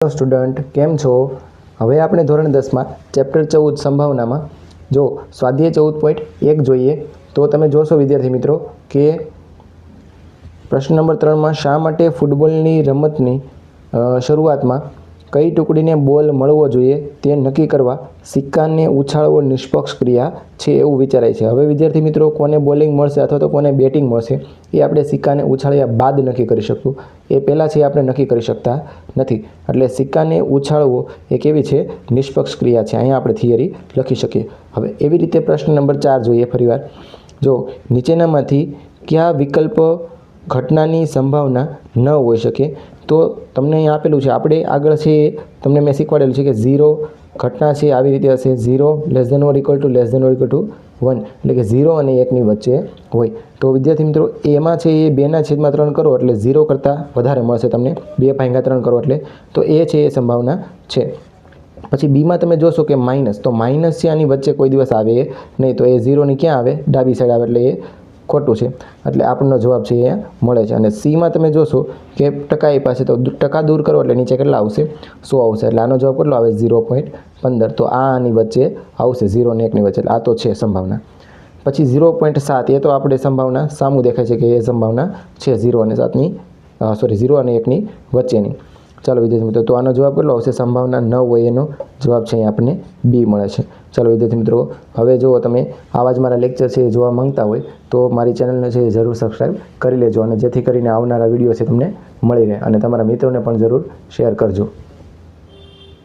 નમસ્કાર સ્ટુડન્ટ, કેમ છો? હવે આપણે ધોરણ 10 માં ચેપ્ટર 14 સંભાવનામાં જો સ્વાધ્યાય 14.1 જોઈએ તો તમે જોશો વિદ્યાર્થી મિત્રો કે પ્રશ્ન નંબર 3 માં શા માટે ફૂટબોલની રમતની શરૂઆતમાં કઈ ટુકડીને બોલ મળવો જોઈએ તે નક્કી કરવા સિક્કાને ઉછાળવો નિષ્પક્ષ ક્રિયા છે એવું વિચારાય છે। હવે વિદ્યાર્થી મિત્રો કોને બોલિંગ મળશે અથવા તો કોને બેટિંગ મળશે એ આપણે સિક્કાને ઉછાળ્યા બાદ નક્કી કરી શકશું, એ પહેલાં છે આપણે નક્કી કરી શકતા નથી। એટલે સિક્કાને ઉછાળવો એ કેવી છે? નિષ્પક્ષ ક્રિયા છે। અહીંયા આપણે થિયરી લખી શકીએ। હવે એવી રીતે પ્રશ્ન નંબર 4 જોઈએ ફરીવાર, જો નીચેનામાંથી કયા વિકલ્પ ઘટનાની સંભાવના ન હોઈ શકે તો તમને અહીં આપેલું છે, આપણે આગળ છે તમને મેં શીખવાડેલું છે કે 0 ઘટના છે આવી રીતે હશે 0 less than or equal to 1, એટલે કે 0 અને 1ની વચ્ચે હોય તો વિદ્યાર્થી મિત્રો એમાં છે એ 2/3 કરો એટલે 0 કરતાં વધારે મળશે તમને, 2/3 કરો એટલે, તો એ છે એ સંભાવના છે। પછી બીમાં તમે જોશો કે માઇનસ, તો માઇનસ છે આની વચ્ચે કોઈ દિવસ આવે નહીં, તો એ 0ની ક્યાં આવે? ડાબી સાઈડ આવે, એટલે એ ખોટું છે, એટલે આપણનો જવાબ છે એ મળે છે। અને સીમાં તમે જોશો કે ટકા એ પાસે, તો ટકા દૂર કરો એટલે નીચે કેટલા આવશે? 100 આવશે, એટલે આનો જવાબ કેટલો આવે? 0.15, તો આ આની વચ્ચે આવશે 0 અને 1ની વચ્ચે, એટલે આ તો છે સંભાવના। પછી 0.7 એ તો આપણે સંભાવના સામું દેખાય છે કે એ સંભાવના છે 0 અને 1ની વચ્ચેની। ચાલો વિદ્યાર્થી મિત્રો, તો આનો જવાબ કેટલો આવશે? સંભાવના 9 હોય એનો જવાબ છે અહીંયા આપણને બી મળે છે। ચાલો વિદ્યાર્થી મિત્રો, હવે જો તમે આવા જ મારા લેક્ચર છે એ જોવા માંગતા હોય તો મારી ચેનલને છે એ જરૂર સબસ્ક્રાઈબ કરી લેજો, અને જેથી કરીને આવનારા વિડીયો છે તમને મળી રહે, અને તમારા મિત્રોને પણ જરૂર શેર કરજો।